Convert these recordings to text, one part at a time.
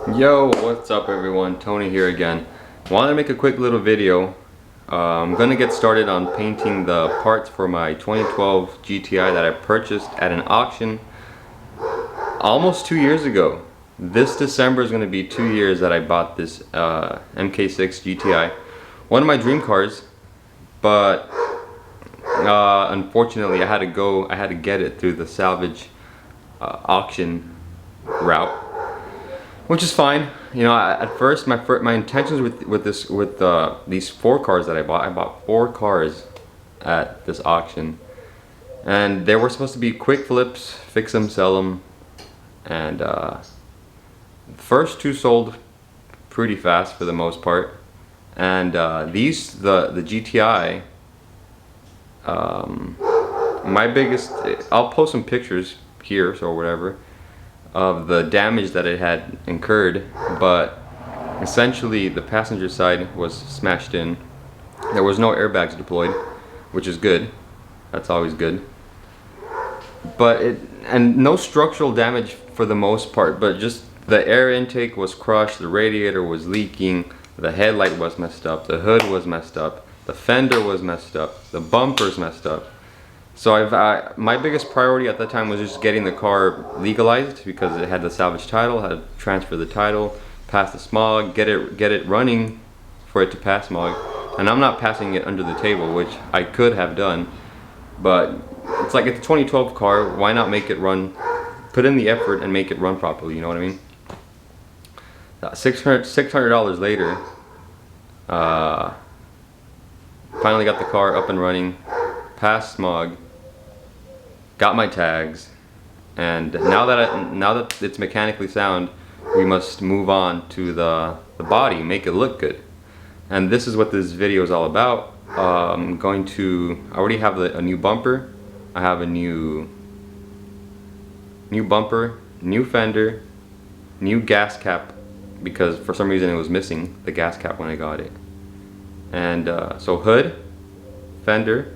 Yo, what's up everyone? Tony here again. Wanted to make a quick little video. I'm gonna get started on painting the parts for my 2012 GTI that I purchased at an auction almost 2 years ago. This December is gonna be 2 years that I bought this MK6 GTI. One of my dream cars, but unfortunately I had to get it through the salvage auction route. Which is fine, you know. At first, my intentions with these 4 cars that I bought 4 cars at this auction, and they were supposed to be quick flips, fix them, sell them, and the first 2 sold pretty fast for the most part, and the GTI, my biggest, I'll post some pictures here or whatever of the damage that it had incurred, but essentially the passenger side was smashed in. There was no airbags deployed, which is good. That's always good. But no structural damage for the most part, but just the air intake was crushed, the radiator was leaking, the headlight was messed up, the hood was messed up, the fender was messed up, the bumper's messed up. So my biggest priority at that time was just getting the car legalized, because it had the salvage title, had to transfer the title, pass the smog, get it running for it to pass smog. And I'm not passing it under the table, which I could have done, but it's like, it's a 2012 car, why not make it run, put in the effort and make it run properly, you know what I mean? $600 later, finally got the car up and running, passed smog, got my tags, and now that it's mechanically sound, we must move on to the body, make it look good. And this is what this video is all about. I already have a new bumper, I have a new bumper, new fender, new gas cap, because for some reason it was missing the gas cap when I got it. And so hood, fender,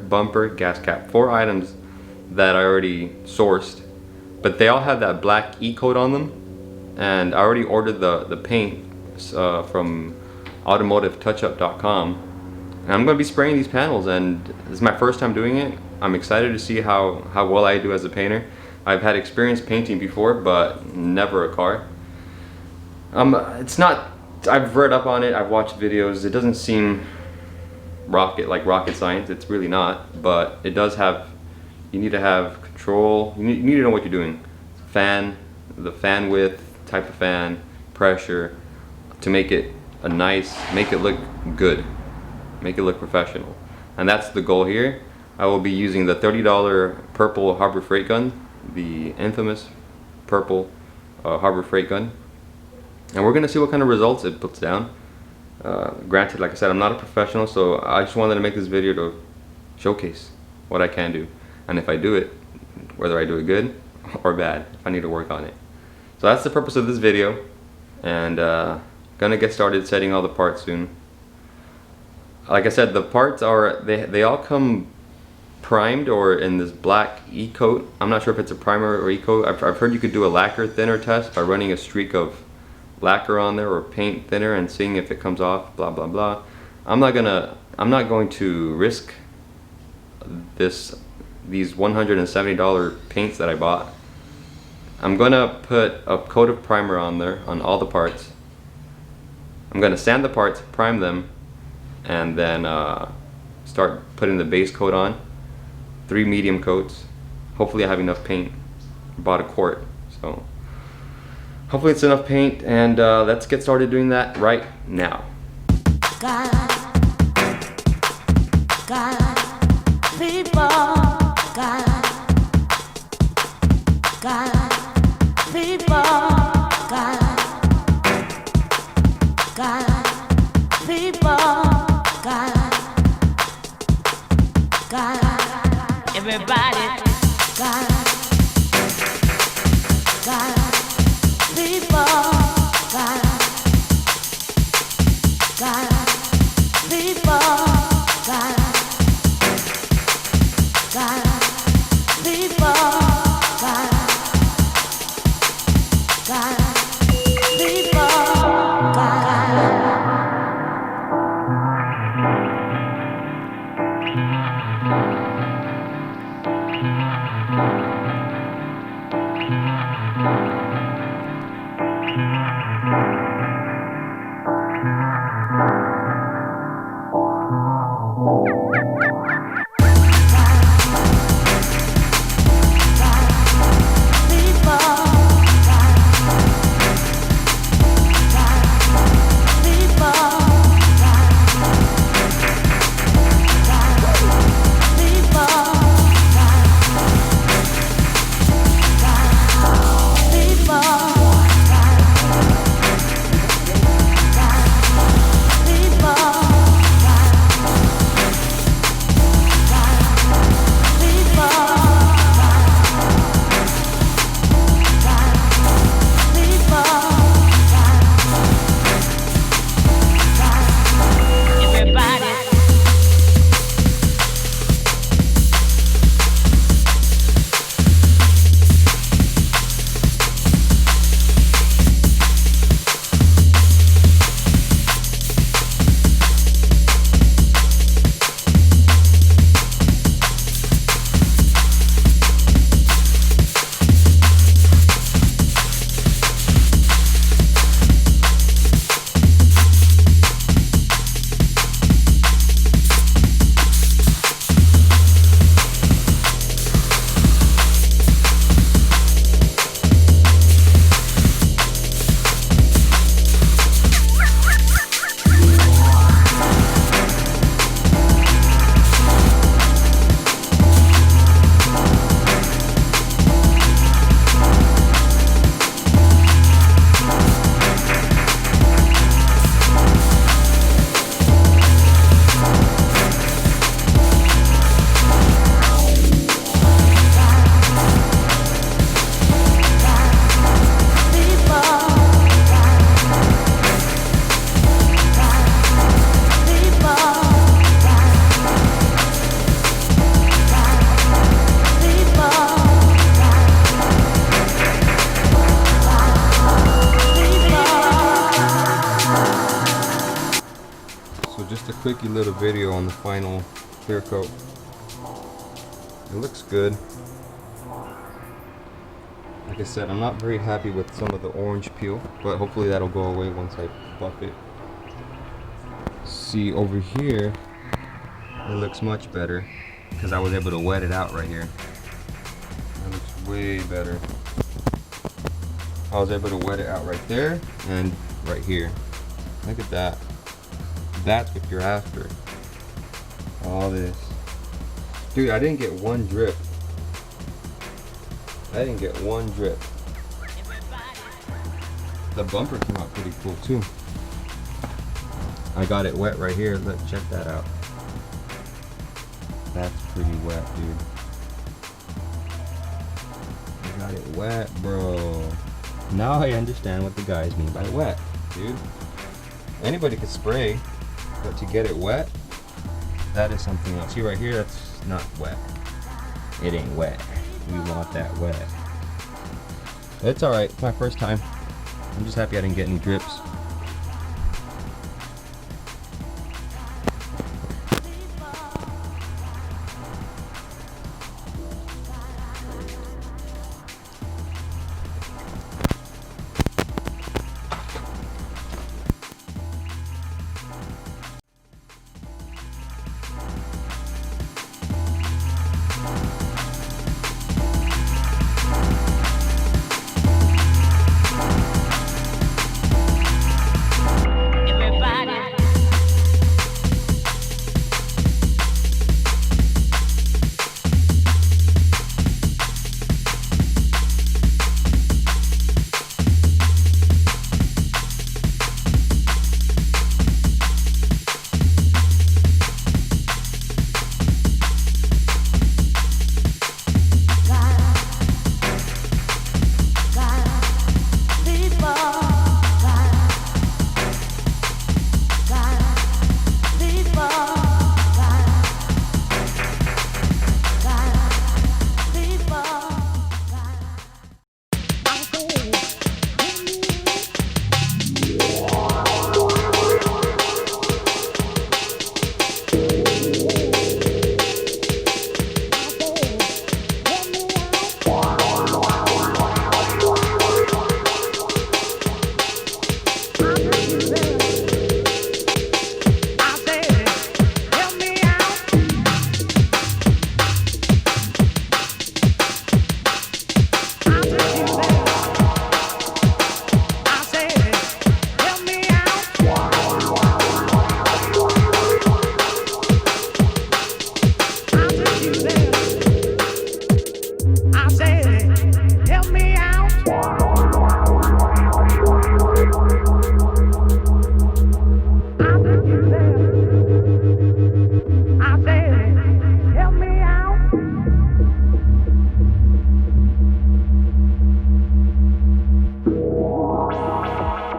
bumper, gas cap. 4 items that I already sourced, but they all have that black E-coat on them, and I already ordered the paint from automotivetouchup.com, and I'm going to be spraying these panels, and this is my first time doing it. I'm excited to see how well I do as a painter. I've had experience painting before, but never a car. It's not, I've read up on it, I've watched videos, it doesn't seem rocket science. It's really not, but it does have, you need to have control, you need to know what you're doing. The fan width, type of fan, pressure, to make it make it look good, make it look professional. And that's the goal here. I will be using the $30 purple Harbor Freight gun, the infamous purple Harbor Freight gun, and we're gonna see what kind of results it puts down. Granted, like I said, I'm not a professional, so I just wanted to make this video to showcase what I can do, and if I do it, whether I do it good or bad, if I need to work on it. So that's the purpose of this video, and gonna get started setting all the parts soon. Like I said, the parts are, they all come primed or in this black E-coat. I'm not sure if it's a primer or E-coat. I've heard you could do a lacquer thinner test by running a streak of lacquer on there or paint thinner and seeing if it comes off, blah blah blah. I'm not going to risk these $170 paints that I bought. I'm gonna put a coat of primer on there on all the parts. I'm gonna sand the parts, prime them, and then start putting the base coat on. 3 medium coats. Hopefully I have enough paint. I bought a quart, so hopefully it's enough paint, and let's get started doing that right now. Everybody, quickie little video on the final clear coat. It looks good. Like I said, I'm not very happy with some of the orange peel, but hopefully that'll go away once I buff it. See, over here, it looks much better because I was able to wet it out right here. That looks way better. I was able to wet it out right there and right here. Look at that. That's what you're after. All this. Dude, I didn't get one drip. I didn't get one drip. The bumper came out pretty cool too. I got it wet right here. Look, check that out. That's pretty wet, dude. I got it wet, bro. Now I understand what the guys mean by wet, dude. Anybody could spray, but to get it wet, that is something else. See right here, that's not wet. It ain't wet. We want that wet. It's alright, it's my first time. I'm just happy I didn't get any drips.